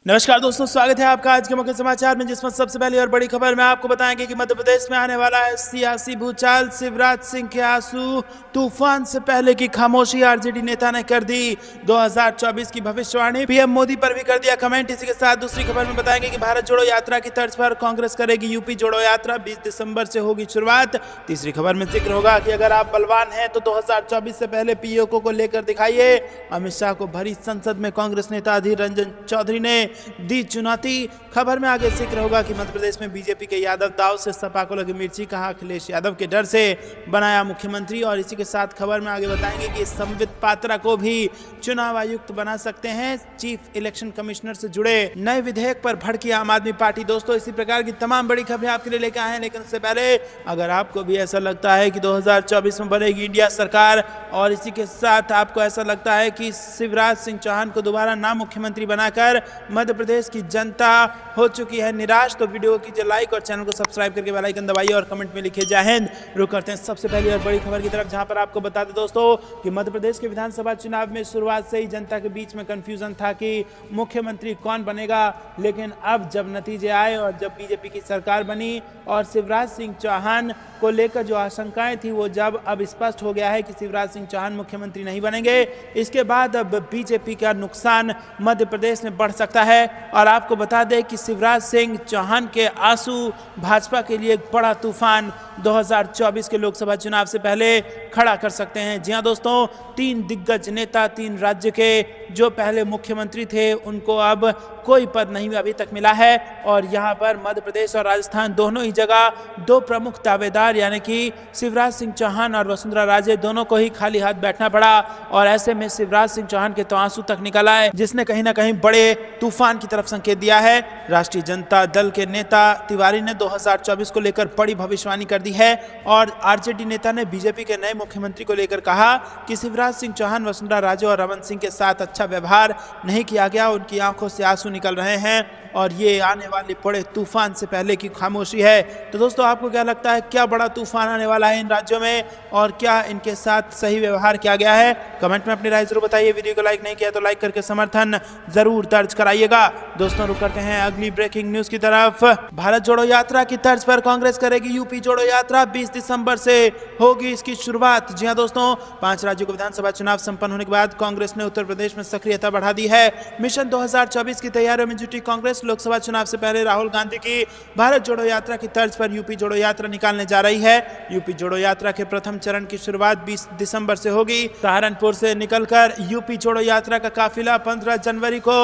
नमस्कार दोस्तों, स्वागत है आपका आज के मुख्य समाचार में, जिसमें सबसे पहली और बड़ी खबर में आपको बताएंगे कि मध्य प्रदेश में आने वाला है सियासी भूचाल। शिवराज सिंह के आंसू, तूफान से पहले की खामोशी। आरजेडी नेता ने कर दी 2024 की भविष्यवाणी। पीएम मोदी पर भी कर दिया कमेंट। इसी के साथ दूसरी खबर में बताएंगे कि भारत जोड़ो यात्रा की तर्ज पर कांग्रेस करेगी यूपी जोड़ो यात्रा। 20 दिसंबर से होगी शुरुआत। तीसरी खबर में जिक्र होगा कि अगर आप बलवान हैं तो 2024 से पहले पीओके को लेकर दिखाइए। अमित शाह को भरी संसद में कांग्रेस नेता अधीर रंजन चौधरी ने दी चुनौती। खबर में आगे जिक्र होगा कि मध्य प्रदेश में बीजेपी के यादव दाव से सपा को लगी मिर्ची, कहा अखिलेश यादव के डर से बनाया मुख्यमंत्री। और इसी के साथ खबर में आगे बताएंगे कि संबित पात्रा को भी चुनाव आयुक्त बना सकते हैं। चीफ इलेक्शन कमिश्नर से जुड़े नए विधेयक पर भड़की आम आदमी पार्टी। दोस्तों, इसी प्रकार की तमाम बड़ी खबरें आपके लिए लेकर आए हैं, लेकिन उससे पहले अगर आपको भी ऐसा लगता है कि 2024 में बनेगी इंडिया सरकार, और इसी के साथ आपको ऐसा लगता है कि शिवराज सिंह चौहान को दोबारा ना मुख्यमंत्री बनाकर मध्य प्रदेश की जनता हो चुकी है निराश, तो वीडियो को कीजिए लाइक और चैनल को सब्सक्राइब करके बेल आइकन दबाइए और कमेंट में लिखिए जय हिंद। रुक करते हैं सबसे पहली और बड़ी खबर की तरफ, जहां पर आपको बता दें दोस्तों कि मध्य प्रदेश के विधानसभा चुनाव में शुरुआत से ही जनता के बीच में कंफ्यूजन था कि मुख्यमंत्री कौन बनेगा। लेकिन अब जब नतीजे आए और जब बीजेपी की सरकार बनी और शिवराज सिंह चौहान को लेकर जो आशंकाएं थी वो जब अब स्पष्ट हो गया है कि शिवराज सिंह चौहान मुख्यमंत्री नहीं बनेंगे, इसके बाद अब बीजेपी का नुकसान मध्य प्रदेश में बढ़ सकता है। और आपको बता दें कि शिवराज सिंह चौहान के आंसू भाजपा के लिए एक बड़ा तूफान 2024 के लोकसभा चुनाव से पहले खड़ा कर सकते हैं। जी हां दोस्तों, 3 दिग्गज नेता, 3 राज्य के जो पहले मुख्यमंत्री थे, उनको अब कोई पद नहीं अभी तक मिला है। और यहां पर मध्य प्रदेश और राजस्थान दोनों ही जगह 2 प्रमुख दावेदार यानी कि शिवराज सिंह चौहान और वसुंधरा राजे दोनों को ही खाली हाथ बैठना पड़ा। और ऐसे में शिवराज सिंह चौहान के तो आंसू तक निकल आए, जिसने कहीं ना कहीं बड़े तूफान की तरफ संकेत दिया है। राष्ट्रीय जनता दल के नेता तिवारी ने 2024 को लेकर बड़ी भविष्यवाणी कर दी है। और आरजेडी नेता ने बीजेपी के नए मुख्यमंत्री को लेकर कहा कि शिवराज सिंह चौहान, वसुंधरा राजे और रमन सिंह के साथ अच्छा व्यवहार नहीं किया गया, उनकी आंखों से आंसू निकल रहे हैं और ये आने वाले बड़े तूफान से पहले की खामोशी है। तो दोस्तों, आपको क्या लगता है, क्या बड़ा तूफान आने वाला है इन राज्यों में और क्या इनके साथ सही व्यवहार किया गया है? कमेंट में अपनी राय जरूर बताइए। वीडियो को लाइक नहीं किया तो लाइक करके समर्थन जरूर दर्ज कराइएगा। दोस्तों, रुक करते हैं अगली ब्रेकिंग न्यूज की तरफ। भारत जोड़ो यात्रा की तर्ज पर कांग्रेस करेगी यूपी जोड़ो यात्रा। 20 दिसंबर से होगी इसकी शुरुआत। जी हां दोस्तों, 5 राज्यों के विधानसभा चुनाव संपन्न होने के बाद कांग्रेस ने उत्तर प्रदेश में सक्रियता बढ़ा दी है। मिशन 2024 की तैयारियों में जुटी कांग्रेस लोकसभा चुनाव से पहले राहुल गांधी की भारत जोड़ो यात्रा की तर्ज पर यूपी जोड़ो यात्रा निकालने जा रही है। यूपी जोड़ो यात्रा के प्रथम चरण की शुरुआत 20 दिसंबर से होगी। सहारनपुर से निकलकर यूपी जोड़ो यात्रा का काफिला 15 जनवरी को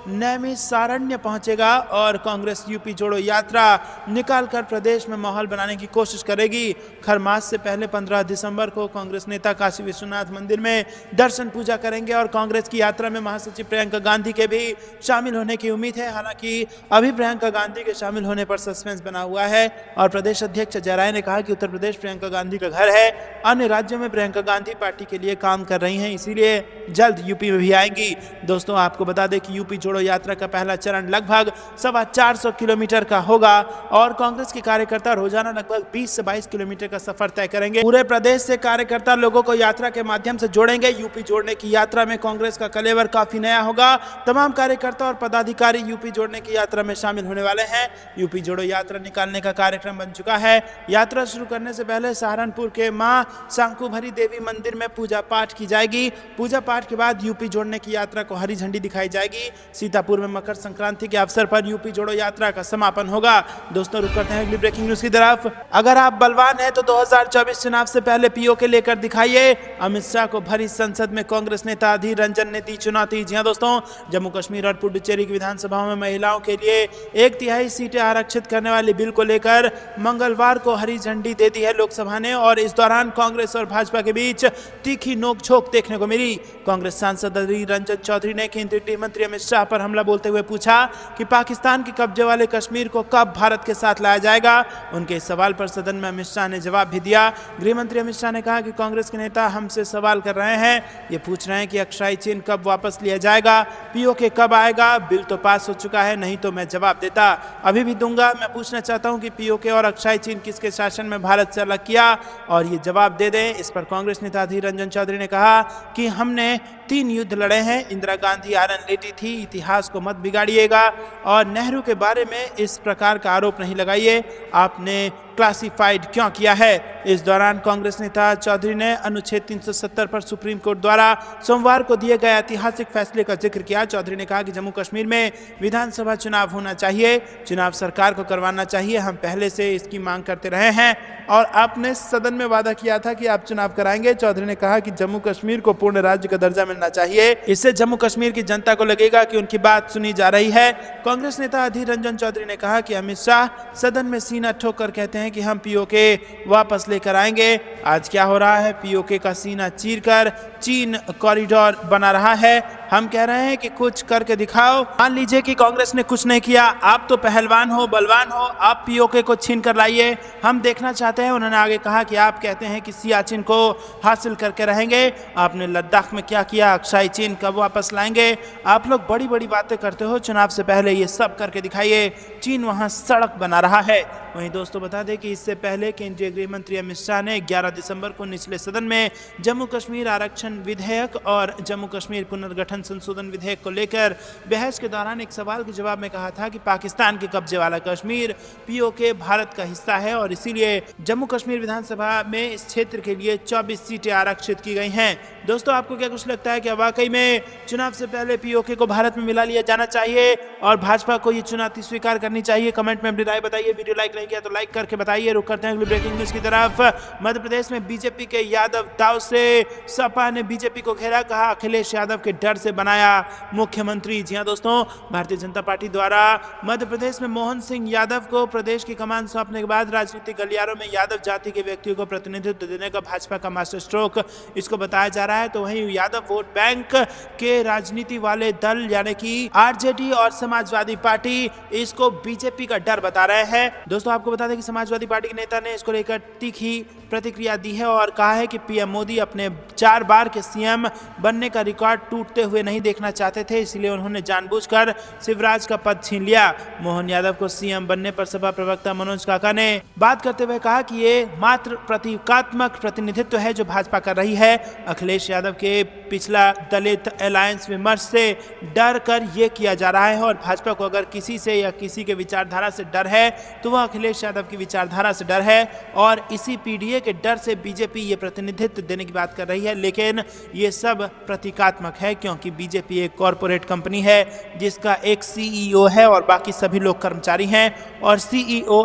नैमिषारण्य पहुंचेगा और कांग्रेस यूपी जोड़ो यात्रा निकालकर प्रदेश में माहौल बनाने की कोशिश करेगी। खरमास से पहले 15 दिसंबर को कांग्रेस नेता काशी विश्वनाथ मंदिर में दर्शन पूजा करेंगे और कांग्रेस की यात्रा में महासचिव प्रियंका गांधी के भी शामिल होने की उम्मीद है। हालांकि अभी प्रियंका गांधी के शामिल होने पर सस्पेंस बना हुआ है और प्रदेश अध्यक्ष अजय राय ने कहा कि उत्तर प्रदेश प्रियंका गांधी का घर है। अन्य राज्यों में प्रियंका गांधी पार्टी के लिए काम कर रही हैं, इसीलिए जल्द यूपी में भी आएंगी। दोस्तों, आपको बता दें कि यूपी जोड़ो यात्रा का पहला चरण लगभग 425 किलोमीटर का होगा और कांग्रेस के कार्यकर्ता रोजाना लगभग 20 से 22 किलोमीटर का सफर तय करेंगे। पूरे प्रदेश से कार्यकर्ता लोगों को यात्रा के माध्यम से जोड़ेंगे। यूपी जोड़ने की यात्रा में कांग्रेस का कलेवर काफी नया होगा। तमाम कार्यकर्ता और पदाधिकारी यूपी जोड़ने की यात्रा में शामिल होने वाले हैं। यूपी जोड़ो यात्रा निकालने का कार्यक्रम बन चुका है। यात्रा शुरू करने से पहले सहारनपुर के मां शंकुभरी देवी मंदिर में पूजा पाठ की जाएगी। पूजा पाठ के बाद यूपी जोड़ने की यात्रा को हरी झंडी दिखाई जाएगी। सीतापुर में मकर संक्रांति के अवसर पर यूपी जोड़ो यात्रा का समापन होगा। दोस्तों, रुक करते हैं अगली ब्रेकिंग न्यूज की तरफ। अगर आप बलवान हैं तो 2024 चुनाव से पहले पीओके लेकर दिखाइए। अमित शाह को भरी संसद में कांग्रेस नेता अधीर रंजन ने दी चुनौती। जी हां दोस्तों, जम्मू कश्मीर और पुडुचेरी की विधानसभाओं में महिलाओं के लिए 1/3 सीटें आरक्षित करने वाले बिल को लेकर मंगलवार को हरी झंडी दे दी है लोकसभा ने। और इस दौरान कांग्रेस और भाजपा के बीच तीखी नोकझोंक देखने को मिली। कांग्रेस सांसद अधीर रंजन चौधरी ने केंद्रीय गृह मंत्री अमित शाह पर हमला बोलते हुए पूछा कि पाकिस्तान के कब्जे वाले कश्मीर को कब भारत के साथ लाया जाएगा। उनके इस सवाल पर सदन में अमित शाह ने जवाब भी दिया। गृह मंत्री अमित शाह ने कहा कि कांग्रेस के नेता हमसे सवाल कर रहे हैं, ये पूछ रहे हैं कि अक्षय चीन कब वापस लिया जाएगा, पीओके कब आएगा। बिल तो पास हो चुका है, नहीं तो मैं जवाब देता, अभी भी दूंगा। मैं पूछना चाहता हूं कि पीओके और अक्षय चीन किसके शासन में भारत से अलग किया और ये जवाब दे दें। इस पर कांग्रेस नेता अधीर रंजन चौधरी ने कहा कि हमने 3 युद्ध लड़े हैं। इंदिरा गांधी आयरन लेडी थी। इतिहास को मत बिगाड़िएगा और नेहरू के बारे में इस प्रकार का आरोप नहीं लगाइए। आपने क्लासिफाइड क्यों किया है? इस दौरान कांग्रेस नेता चौधरी ने अनुच्छेद 370 पर सुप्रीम कोर्ट द्वारा सोमवार को दिए गए ऐतिहासिक फैसले का जिक्र किया। चौधरी ने कहा कि जम्मू कश्मीर में विधानसभा चुनाव होना चाहिए, चुनाव सरकार को करवाना चाहिए। हम पहले से इसकी मांग करते रहे हैं और आपने सदन में वादा किया था कि आप चुनाव कराएंगे। चौधरी ने कहा कि जम्मू कश्मीर को पूर्ण राज्य का दर्जा मिलना चाहिए। इससे जम्मू कश्मीर की जनता को लगेगा कि उनकी बात सुनी जा रही है। कांग्रेस नेता अधीर रंजन चौधरी ने कहा कि अमित शाह सदन में सीना ठोक कर कहते हैं कि हम पीओके वापस लेकर आएंगे। आज क्या हो रहा है? पीओके का सीना चीरकर चीन कॉरिडोर बना रहा है। हम कह रहे हैं कि कुछ करके दिखाओ। मान लीजिए कि कांग्रेस ने कुछ नहीं किया, आप तो पहलवान हो, बलवान हो, आप पीओके को छीन कर लाइए, हम देखना चाहते हैं। उन्होंने आगे कहा कि आप कहते हैं कि सियाचिन को हासिल करके रहेंगे, आपने लद्दाख में क्या किया? अक्साई चीन कब वापस लाएंगे? आप लोग बड़ी बड़ी बातें करते हो, चुनाव से पहले ये सब करके दिखाइए। चीन वहां सड़क बना रहा है। वहीं दोस्तों बता दें कि इससे पहले केंद्रीय गृह मंत्री अमित शाह ने 11 दिसंबर को निचले सदन में जम्मू कश्मीर आरक्षण विधेयक और जम्मू कश्मीर पुनर्गठन संशोधन विधेयक को लेकर बहस के दौरान एक सवाल के जवाब में कहा था कि पाकिस्तान के कब्जे वाला कश्मीर पीओके भारत का हिस्सा है और इसीलिए जम्मू कश्मीर विधानसभा में इस क्षेत्र के लिए 24 सीटें आरक्षित की गई हैं। दोस्तों आपको क्या कुछ लगता है कि वाकई में चुनाव से पहले पीओके को भारत में मिला लिया जाना चाहिए और भाजपा को ये चुनौती स्वीकार करनी चाहिए? कमेंट में अपनी राय बताइए। वीडियो लाइक नहीं किया तो लाइक करके बताइए। रुक करते हैं अगली ब्रेकिंग न्यूज की तरफ। मध्य प्रदेश में बीजेपी के यादव दाव से सपा ने बीजेपी को घेरा, कहा अखिलेश यादव के डर से बनाया मुख्यमंत्री। जी हां दोस्तों, भारतीय जनता पार्टी द्वारा मध्य प्रदेश में मोहन सिंह यादव को प्रदेश की कमान सौंपने के बाद राजनीतिक गलियारों में यादव जाति के व्यक्तियों को प्रतिनिधित्व देने का भाजपा का मास्टर स्ट्रोक इसको बताया जा रहा है। तो वहीं यादव वोट बैंक के राजनीति वाले दल यानी कि आरजेडी और समाजवादी पार्टी इसको बीजेपी का डर बता रहे हैं। दोस्तों आपको बता दें कि समाजवादी पार्टी के नेता ने इसको लेकर तीखी प्रतिक्रिया दी है और कहा है कि पीएम मोदी अपने 4 बार के सीएम बनने का रिकॉर्ड टूटते हुए नहीं देखना चाहते थे, इसलिए उन्होंने जानबूझकर शिवराज का पद छीन लिया। मोहन यादव को सीएम बनने पर सपा प्रवक्ता मनोज काका ने बात करते हुए कहा कि ये मात्र प्रतीकात्मक प्रतिनिधित्व है जो भाजपा कर रही है। अखिलेश यादव के पिछला दलित अलायंस विमर्श से डर कर ये किया जा रहा है और भाजपा को अगर किसी से या किसी के विचारधारा से डर है तो वह अखिलेश यादव की विचारधारा से डर है और इसी पीडीए के डर से बीजेपी ये प्रतिनिधित्व देने की बात कर रही है। लेकिन ये सब प्रतीकात्मक है क्योंकि बीजेपी एक कॉरपोरेट कंपनी है जिसका एक सीईओ है और बाकी सभी लोग कर्मचारी हैं और सीईओ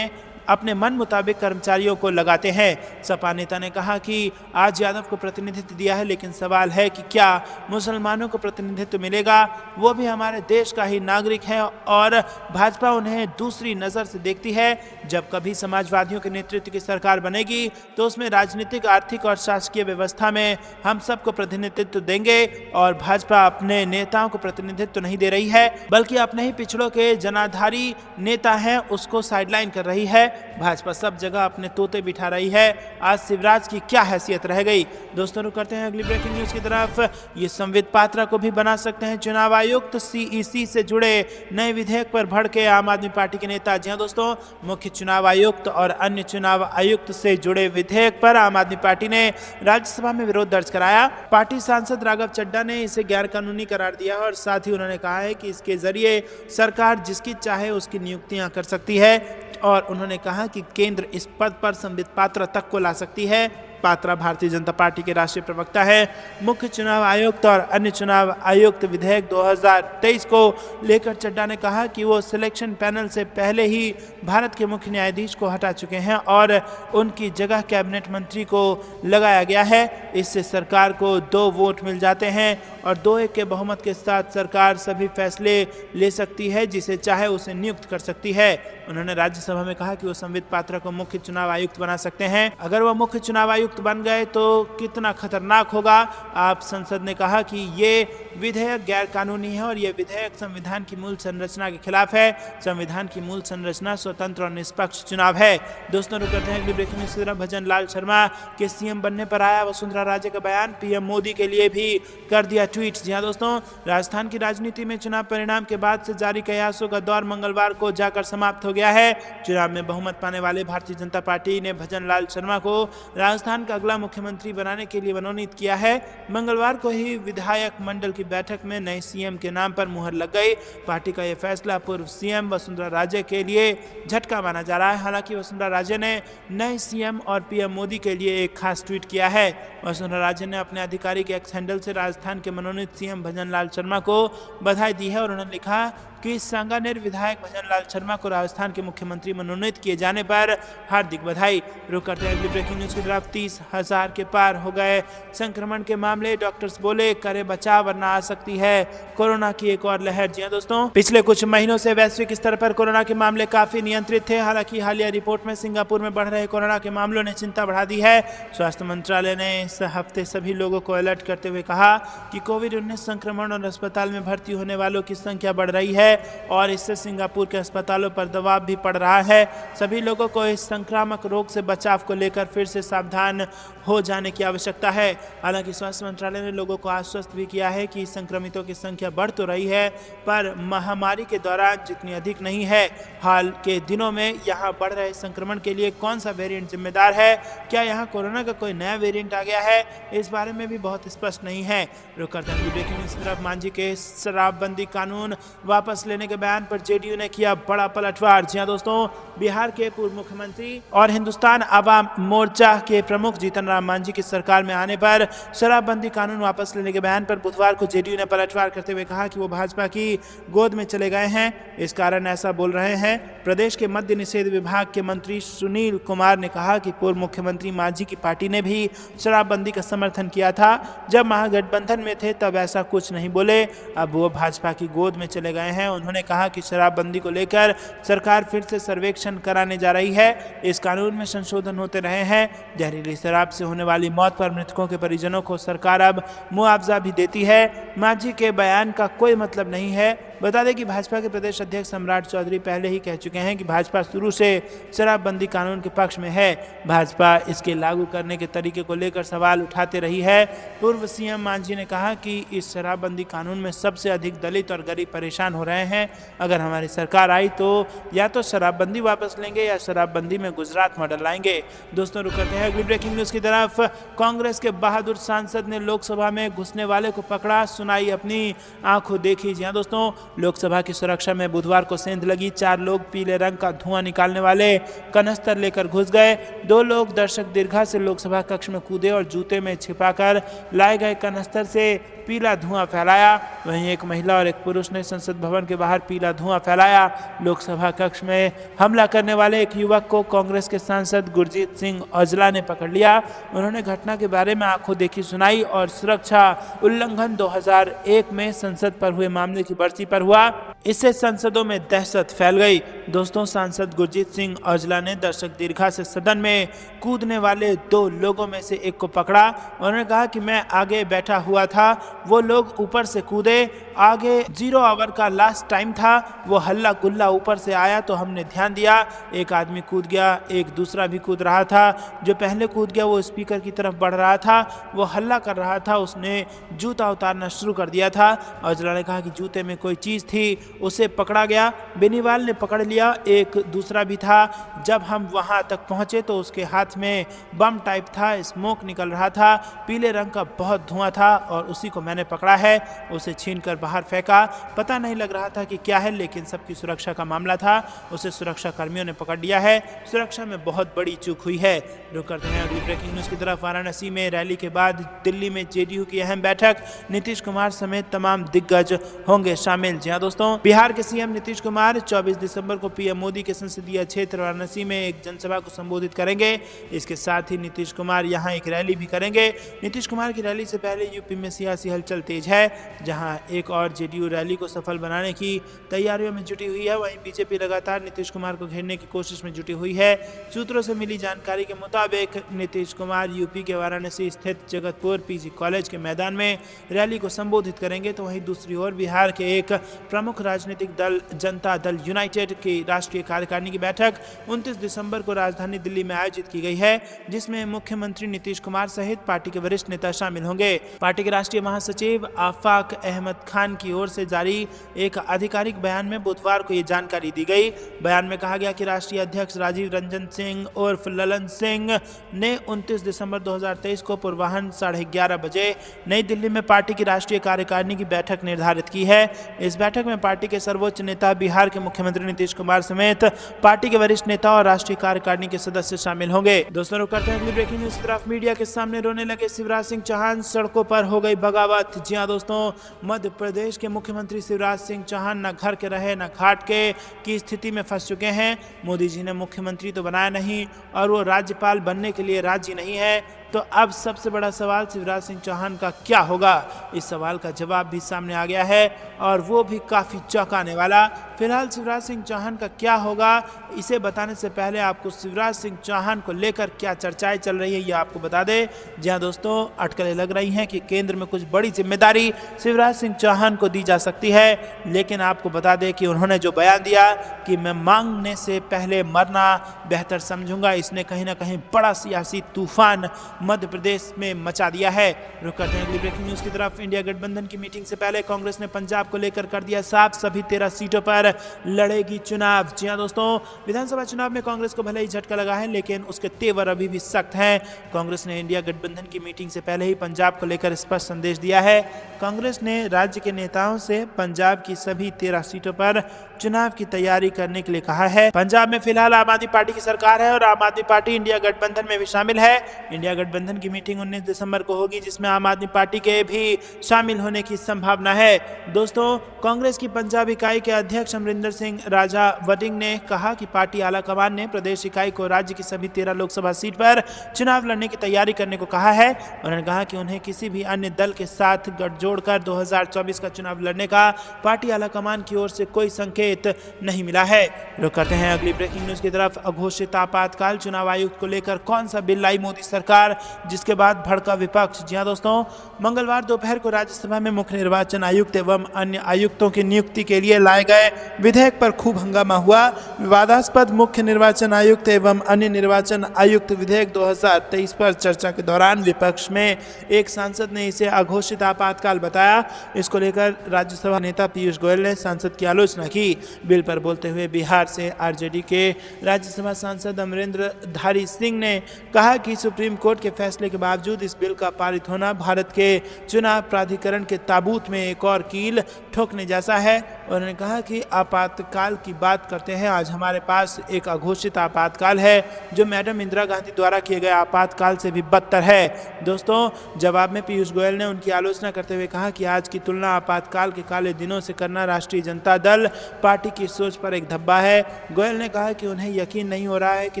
अपने मन मुताबिक कर्मचारियों को लगाते हैं। सपा नेता ने कहा कि आज यादव को प्रतिनिधित्व दिया है, लेकिन सवाल है कि क्या मुसलमानों को प्रतिनिधित्व मिलेगा? वो भी हमारे देश का ही नागरिक है और भाजपा उन्हें दूसरी नज़र से देखती है। जब कभी समाजवादियों के नेतृत्व की सरकार बनेगी तो उसमें राजनीतिक, आर्थिक और शासकीय व्यवस्था में हम सबको प्रतिनिधित्व देंगे और भाजपा अपने नेताओं को प्रतिनिधित्व नहीं दे रही है बल्कि अपने ही पिछड़ों के जनाधारी नेता हैं उसको साइडलाइन कर रही है। भाजपा सब जगह अपने तोते बिठा रही है। आज शिवराज की क्या हैसियत रह गई? दोस्तों रुक करते हैं अगली ब्रेकिंग न्यूज की तरफ। ये संवित पात्रा को भी बना सकते हैं चुनाव आयुक्त। सीईसी से जुड़े नए विधेयक पर भड़के आम आदमी पार्टी के नेता। जी हां दोस्तों, मुख्य चुनाव आयुक्त और अन्य चुनाव आयुक्त से जुड़े विधेयक पर आम आदमी पार्टी ने राज्यसभा में विरोध दर्ज कराया। पार्टी सांसद राघव चड्ढा ने इसे गैर कानूनी करार दिया और साथ ही उन्होंने कहा है कि इसके जरिए सरकार जिसकी चाहे उसकी नियुक्तियां कर सकती है और उन्होंने कहा कि केंद्र इस पद पर संबित पात्रा तक को ला सकती है। पात्रा भारतीय जनता पार्टी के राष्ट्रीय प्रवक्ता है। मुख्य चुनाव आयुक्त और अन्य चुनाव आयुक्त विधेयक 2023 को लेकर चड्ढा ने कहा कि वो सिलेक्शन पैनल से पहले ही भारत के मुख्य न्यायाधीश को हटा चुके हैं और उनकी जगह कैबिनेट मंत्री को लगाया गया है। इससे सरकार को 2 वोट मिल जाते हैं और 2-1 के बहुमत के साथ सरकार सभी फैसले ले सकती है, जिसे चाहे उसे नियुक्त कर सकती है। उन्होंने राज्यसभा में कहा कि वो संबित पात्रा को मुख्य चुनाव आयुक्त बना सकते हैं। अगर वह मुख्य चुनाव आयुक्त बन गए तो कितना खतरनाक होगा। आप संसद ने कहा कि ये विधेयक गैर कानूनी है और यह विधेयक संविधान की मूल संरचना के खिलाफ है। संविधान की मूल संरचना स्वतंत्र और निष्पक्ष चुनाव है। दोस्तों रुक करते हैं अगली ब्रेकिंग न्यूज की तरफ। भजन लाल शर्मा के सीएम बनने पर आया वसुंधरा राजे का बयान। पीएम मोदी के लिए भी कर दिया ट्वीट। जी हां दोस्तों, राजस्थान की राजनीति में चुनाव परिणाम के बाद से जारी कयासों का दौर मंगलवार को जाकर समाप्त हो गया है। चुनाव में बहुमत पाने वाले भारतीय जनता पार्टी ने भजन लाल शर्मा को राजस्थान राजस्थान का अगला मुख्यमंत्री बनाने के लिए मनोनीत किया है। मंगलवार को ही विधायक मंडल की बैठक में नए सीएम के नाम पर मुहर लग गई। पार्टी का यह फैसला पूर्व सीएम वसुंधरा राजे के लिए झटका माना जा रहा है। हालांकि वसुंधरा राजे ने नए सीएम और पीएम मोदी के लिए एक खास ट्वीट किया है। वसुंधरा राजे ने अपने आधिकारिक एक्स हैंडल से राजस्थान के मनोनीत सीएम भजन लाल शर्मा को बधाई दी है और उन्होंने लिखा कि सांगानेर विधायक भजन लाल शर्मा को राजस्थान के मुख्यमंत्री मनोनीत किए जाने पर हार्दिक बधाई। रुक करते हैं अगली ब्रेकिंग न्यूज की तरफ। 30,000 के पार हो गए संक्रमण के मामले। डॉक्टर्स बोले करे बचाव वरना आ सकती है कोरोना की एक और लहर। जी हां दोस्तों, पिछले कुछ महीनों से वैश्विक स्तर पर कोरोना के मामले काफी नियंत्रित थे। हालांकि हालिया रिपोर्ट में सिंगापुर में बढ़ रहे कोरोना के मामलों ने चिंता बढ़ा दी है। स्वास्थ्य मंत्रालय ने इस हफ्ते सभी लोगों को अलर्ट करते हुए कहा कि कोविड-19 संक्रमण और अस्पताल में भर्ती होने वालों की संख्या बढ़ रही है और इससे सिंगापुर के अस्पतालों पर दबाव भी पड़ रहा है। सभी लोगों को इस संक्रामक रोग से बचाव को लेकर फिर से सावधान हो जाने की आवश्यकता है। हालांकि स्वास्थ्य मंत्रालय ने लोगों को आश्वस्त भी किया है कि संक्रमितों की संख्या बढ़ तो रही है पर महामारी के दौरान जितनी अधिक नहीं है। हाल के दिनों में यहाँ बढ़ रहे संक्रमण के लिए कौन सा वेरिएंट जिम्मेदार है? क्या यहाँ कोरोना का कोई नया वेरिएंट आ गया है? इस बारे में भी बहुत स्पष्ट नहीं है। रुक करते हैं ब्रेकिंग न्यूज़ की तरफ। मांझी के शराबबंदी कानून वापस लेने के बयान पर जेडीयू ने किया बड़ा पलटवार। जी हां दोस्तों, बिहार के पूर्व मुख्यमंत्री और हिंदुस्तान आवाम मोर्चा के प्रमुख जीतन राम मांझी की सरकार में आने पर शराबबंदी कानून वापस लेने के बयान पर बुधवार को जेडीयू ने पलटवार करते हुए कहा कि वो भाजपा की गोद में चले गए हैं। इस कारण ऐसा बोल रहे हैं। प्रदेश के मद्य निषेध विभाग के मंत्री सुनील कुमार ने कहा कि पूर्व मुख्यमंत्री मांझी की पार्टी ने भी शराबबंदी का समर्थन किया था। जब महागठबंधन में थे तब ऐसा कुछ नहीं बोले। अब वो भाजपा की गोद में चले गए हैं। उन्होंने कहा कि शराबबंदी को लेकर सरकार फिर से सर्वेक्षण कराने जा रही है। इस कानून में संशोधन होते रहे हैं। जहरीली शराब से होने वाली मौत पर मृतकों के परिजनों को सरकार अब मुआवजा भी देती है। मांझी के बयान का कोई मतलब नहीं है। बता दें कि भाजपा के प्रदेश अध्यक्ष सम्राट चौधरी पहले ही कह चुके हैं कि भाजपा शुरू से शराबबंदी कानून के पक्ष में है। भाजपा इसके लागू करने के तरीके को लेकर सवाल उठाते रही है। पूर्व सीएम मांझी ने कहा कि इस शराबबंदी कानून में सबसे अधिक दलित और गरीब परेशान हो रहे हैं। अगर हमारी सरकार आई तो या तो शराबबंदी वापस लेंगे या शराबबंदी में गुजरात मॉडल लाएंगे। दोस्तों, रुक करते हैं अगली ब्रेकिंग न्यूज की तरफ। कांग्रेस के बहादुर सांसद ने लोकसभा में घुसने वाले को पकड़ा, सुनाई अपनी आंखों देखी। जी हां दोस्तों, लोकसभा की सुरक्षा में बुधवार को सेंध लगी। 4 लोग पीले रंग का धुआं निकालने वाले कनस्तर लेकर घुस गए। 2 लोग दर्शक दीर्घा से लोकसभा कक्ष में कूदे और जूते में छिपाकर लाए गए कनस्तर से पीला धुआं फैलाया। वहीं एक महिला और एक पुरुष ने संसद भवन के बाहर पीला धुआं फैलाया। लोकसभा कक्ष में हमला करने वाले एक युवक को कांग्रेस के सांसद गुरजीत सिंह औजला ने पकड़ लिया। उन्होंने घटना के बारे में आंखों देखी सुनाई और सुरक्षा उल्लंघन 2001 में संसद पर हुए मामले की बरसी पर हुआ। इससे सांसदों में दहशत फैल गई। दोस्तों, सांसद गुरजीत सिंह औजला ने दर्शक दीर्घा से सदन में कूदने वाले 2 लोगों में से एक को पकड़ा। उन्होंने कहा कि मैं आगे बैठा हुआ था, वो लोग ऊपर से कूदे। आगे 0 आवर का लास्ट टाइम था। वो हल्ला गुल्ला ऊपर से आया तो हमने ध्यान दिया। एक आदमी कूद गया, एक दूसरा भी कूद रहा था। जो पहले कूद गया वो स्पीकर की तरफ बढ़ रहा था, वो हल्ला कर रहा था, उसने जूता उतारना शुरू कर दिया था। औजला ने कहा कि जूते में कोई चीज़ थी, उसे पकड़ा गया। बेनीवाल ने पकड़ लिया, एक दूसरा भी था। जब हम वहां तक पहुंचे तो उसके हाथ में बम टाइप था, स्मोक निकल रहा था, पीले रंग का बहुत धुआं था और उसी को मैंने पकड़ा है। उसे छीनकर बाहर फेंका। पता नहीं लग रहा था कि क्या है, लेकिन सबकी सुरक्षा का मामला था। उसे सुरक्षा कर्मियों ने पकड़ लिया है। सुरक्षा में बहुत बड़ी चूक हुई है। रुक करते हैं अगली ब्रेकिंग न्यूज की तरफ। वाराणसी में रैली के बाद दिल्ली में जेडीयू की अहम बैठक। नीतीश कुमार समेत तमाम दिग्गज होंगे शामिल। जी हां दोस्तों, बिहार के सीएम नीतीश कुमार 24 दिसंबर को पीएम मोदी के संसदीय क्षेत्र वाराणसी में एक जनसभा को संबोधित करेंगे। इसके साथ ही नीतीश कुमार यहां एक रैली भी करेंगे। नीतीश कुमार की रैली से पहले यूपी में सियासी हलचल तेज है, जहां एक और जेडीयू रैली को सफल बनाने की तैयारियों में जुटी हुई है। वहीं बीजेपी लगातार नीतीश कुमार को घेरने की कोशिश में जुटी हुई है। सूत्रों से मिली जानकारी के मुताबिक नीतीश कुमार यूपी के वाराणसी स्थित जगतपुर पीजी कॉलेज के मैदान में रैली को संबोधित करेंगे। तो वहीं दूसरी ओर बिहार के एक प्रमुख राजनीतिक दल जनता दल यूनाइटेड की राष्ट्रीय कार्यकारिणी की बैठक 29 दिसंबर को राजधानी दिल्ली में आयोजित की गई है, जिसमें मुख्यमंत्री नीतीश कुमार सहित पार्टी के वरिष्ठ नेता शामिल होंगे। पार्टी के राष्ट्रीय महासचिव आफाक अहमद खान की ओर से जारी एक आधिकारिक बयान में बुधवार को ये जानकारी दी गई। बयान में कहा गया कि राष्ट्रीय अध्यक्ष राजीव रंजन सिंह उर्फ ललन सिंह ने 29 दिसंबर 2023 को पूर्वाह्न 11:30 बजे नई दिल्ली में पार्टी की राष्ट्रीय कार्यकारिणी की बैठक निर्धारित की है। इस बैठक में पार्टी के सर्वोच्च नेता बिहार के मुख्यमंत्री नीतीश कुमार समेत पार्टी के वरिष्ठ नेता और राष्ट्रीय कार्यकारिणी के सदस्य शामिल होंगे। दोस्तों, रुक करते हैं अगली ब्रेकिंग न्यूज तरफ। मीडिया के सामने रोने लगे शिवराज सिंह चौहान, सड़कों पर हो गई बगावत। जी हां दोस्तों, मध्य प्रदेश के मुख्यमंत्री शिवराज सिंह चौहान न घर के रहे न घाट के की स्थिति में फंस चुके हैं। मोदी जी ने मुख्यमंत्री तो बनाया नहीं और वो राज्यपाल बनने के लिए राजी नहीं है। तो अब सबसे बड़ा सवाल शिवराज सिंह चौहान का क्या होगा? इस सवाल का जवाब भी सामने आ गया है और वो भी काफ़ी चौंकाने वाला। फिलहाल शिवराज सिंह चौहान का क्या होगा, इसे बताने से पहले आपको शिवराज सिंह चौहान को लेकर क्या चर्चाएं चल रही है ये आपको बता दें। जहां दोस्तों अटकलें लग रही हैं कि केंद्र में कुछ बड़ी जिम्मेदारी शिवराज सिंह चौहान को दी जा सकती है, लेकिन आपको बता दें कि उन्होंने जो बयान दिया कि मैं मांगने से पहले मरना बेहतर समझूंगा, इसने कहीं ना कहीं बड़ा सियासी तूफान मध्य प्रदेश में मचा दिया है। रुक करते हैं अगली ब्रेकिंग न्यूज की तरफ। इंडिया गठबंधन की मीटिंग से पहले कांग्रेस ने पंजाब को लेकर कर दिया साफ, सभी 13 सीटों पर लड़ेगी चुनाव। जी हां दोस्तों, विधानसभा चुनाव में कांग्रेस को भले ही झटका लगा है, लेकिन उसके तेवर अभी भी सख्त हैं। कांग्रेस ने इंडिया गठबंधन की मीटिंग से पहले ही पंजाब को लेकर स्पष्ट संदेश दिया है। कांग्रेस ने राज्य के नेताओं से पंजाब की सभी 13 सीटों पर चुनाव की तैयारी करने के लिए कहा है। पंजाब में फिलहाल आम आदमी पार्टी की सरकार है और आम आदमी पार्टी इंडिया गठबंधन में भी शामिल है। इंडिया गठबंधन की मीटिंग 19 दिसंबर को होगी, जिसमें आम आदमी पार्टी के भी शामिल होने की संभावना है। दोस्तों, कांग्रेस की पंजाब इकाई के अध्यक्ष अमरिंदर सिंह राजा वडिंग ने कहा कि पार्टी आलाकमान ने प्रदेश इकाई को राज्य की सभी 13 लोकसभा सीट पर चुनाव लड़ने की तैयारी करने को कहा है। उन्होंने कहा कि उन्हें किसी भी अन्य दल के साथ गठजोड़ कर 2024 का चुनाव लड़ने का पार्टी आलाकमान की ओर से कोई संकेत नहीं मिला है। रुक करते हैं अगली ब्रेकिंग न्यूज की तरफ। अघोषित आपातकाल चुनाव आयुक्त को लेकर कौन सा बिल लाई मोदी सरकार, जिसके बाद भड़का विपक्ष। जी हां दोस्तों, मंगलवार दोपहर को राज्यसभा में मुख्य निर्वाचन आयुक्त एवं अन्य आयुक्तों की नियुक्ति के लिए लाए गए विधेयक पर खूब हंगामा हुआ। विवादास्पद मुख्य निर्वाचन आयुक्त एवं अन्य निर्वाचन आयुक्त विधेयक 2023 पर चर्चा के दौरान विपक्ष में एक सांसद ने इसे अघोषित आपातकाल बताया। इसको लेकर राज्यसभा नेता पीयूष गोयल ने सांसद की आलोचना की। बिल पर बोलते हुए बिहार से आरजेडी के राज्यसभा सांसद अमरेंद्र धारी सिंह ने कहा कि सुप्रीम कोर्ट के फैसले के बावजूद इस बिल का पारित होना भारत के चुनाव प्राधिकरण के ताबूत में एक और कील ठोकने जैसा है। उन्होंने कहा कि आपातकाल की बात करते हैं, आज हमारे पास एक अघोषित आपातकाल है जो मैडम इंदिरा गांधी द्वारा किए गए आपातकाल से भी बदतर है। दोस्तों, जवाब में पीयूष गोयल ने उनकी आलोचना करते हुए कहा कि आज की तुलना आपातकाल के काले दिनों से करना राष्ट्रीय जनता दल पार्टी की सोच पर एक धब्बा है। गोयल ने कहा कि उन्हें यकीन नहीं हो रहा है कि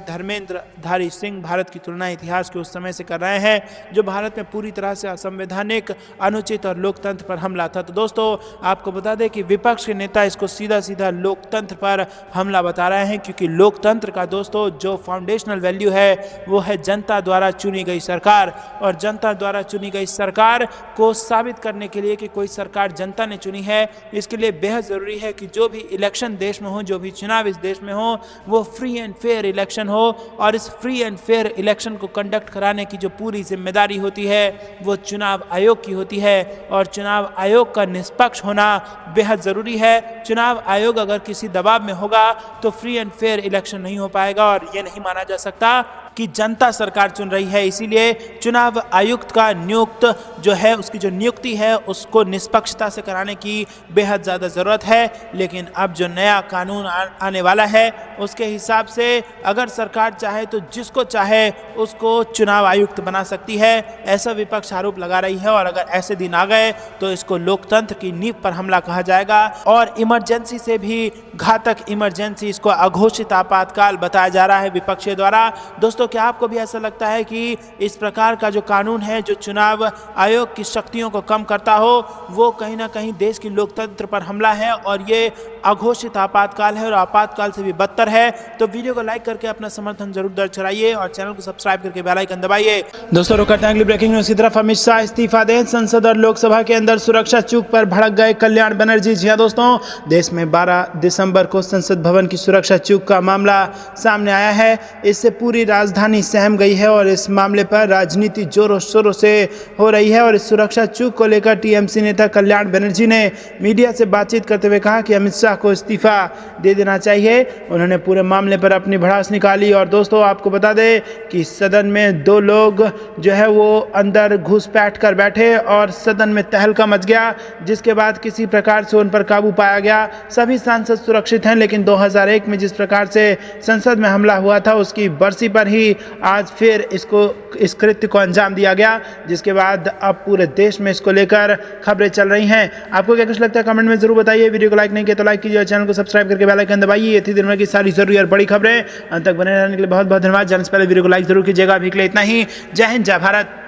धर्मेंद्र धारी सिंह भारत की तुलना इतिहास के उस समय से कर रहे हैं जो भारत में पूरी तरह से असंवैधानिक, अनुचित और लोकतंत्र पर हमला था। तो दोस्तों, आपको बता दें कि विपक्ष के नेता इसको सीधा सीधा लोकतंत्र पर हमला बता रहे हैं, क्योंकि लोकतंत्र का दोस्तों जो फाउंडेशनल वैल्यू है वो है जनता द्वारा चुनी गई सरकार। और जनता द्वारा चुनी गई सरकार को साबित करने के लिए कि कोई सरकार जनता ने चुनी है, इसके लिए बेहद ज़रूरी है कि जो भी इलेक्शन देश में हो, जो भी चुनाव इस देश में हो, वो फ्री एंड फेयर इलेक्शन हो। और इस फ्री एंड फेयर इलेक्शन को कंडक्ट कराने की जो पूरी जिम्मेदारी होती है वो चुनाव आयोग की होती है। और चुनाव आयोग का निष्पक्ष होना बेहद ज़रूरी है। चुनाव आयोग अगर किसी दबाव में होगा तो फ्री एंड फेयर इलेक्शन नहीं हो पाएगा और ये नहीं माना जा सकता कि जनता सरकार चुन रही है। इसीलिए चुनाव आयुक्त का नियुक्त जो है, उसकी जो नियुक्ति है उसको निष्पक्षता से कराने की बेहद ज़्यादा ज़रूरत है। लेकिन अब जो नया कानून आने वाला है उसके हिसाब से अगर सरकार चाहे तो जिसको चाहे उसको चुनाव आयुक्त बना सकती है, ऐसा विपक्ष आरोप लगा रही है। और अगर ऐसे दिन आ गए तो इसको लोकतंत्र की नींव पर हमला कहा जाएगा और इमरजेंसी से भी घातक इमरजेंसी, इसको अघोषित आपातकाल बताया जा रहा है विपक्षी द्वारा। दोस्तों, क्या आपको भी ऐसा लगता है कि इस प्रकार का जो कानून है जो चुनाव आयोग की शक्तियों को कम करता हो, वो कहीं ना कहीं देश की लोकतंत्र पर हमला है और ये अघोषित आपातकाल है और आपातकाल से भी बदतर बेहतर है। तो वीडियो को लाइक करके अपना समर्थन जरूर दर्ज कराइए और चैनल को सब्सक्राइब करके बेल आइकन दबाइए। दोस्तों रुक करते हैं अगली ब्रेकिंग न्यूज की तरफ। अमित शाह इस्तीफा दें, संसद और लोकसभा के अंदर सुरक्षा चूक पर भड़क गए कल्याण बनर्जी। जी हां दोस्तों, देश में 12 दिसंबर को संसद भवन की सुरक्षा चूक का मामला सामने आया है। इससे पूरी राजधानी सहम गई है और इस मामले पर राजनीति जोरों शोरों से हो रही है। और इस सुरक्षा चूक को लेकर टीएमसी नेता कल्याण बनर्जी ने मीडिया से बातचीत करते हुए कहा कि अमित शाह को इस्तीफा दे देना चाहिए। उन्होंने पूरे मामले पर अपनी भड़ास निकाली। और दोस्तों आपको बता दें कि सदन में 2 लोग जो है वो अंदर घुसपैठ कर बैठे और सदन में तहलका मच गया, जिसके बाद किसी प्रकार से उन पर काबू पाया गया। सभी सांसद सुरक्षित हैं, लेकिन 2001 में जिस प्रकार से संसद में हमला हुआ था उसकी बरसी पर ही आज फिर इस कृत्य को अंजाम दिया गया, जिसके बाद अब पूरे देश में इसको लेकर खबरें चल रही हैं। आपको क्या कुछ लगता है कमेंट में जरूर बताइए। वीडियो को लाइक नहीं किया तो लाइक कीजिए और चैनल को सब्सक्राइब करके बेल आइकन दबाइए। ये थी दिन भर की सारी जरूरी और बड़ी खबरें। अंत तक बने रहने के लिए बहुत बहुत धन्यवाद। जाने से पहले वीडियो को लाइक जरूर कीजिएगा। अभी के लिए इतना ही। जय हिंद, जय भारत।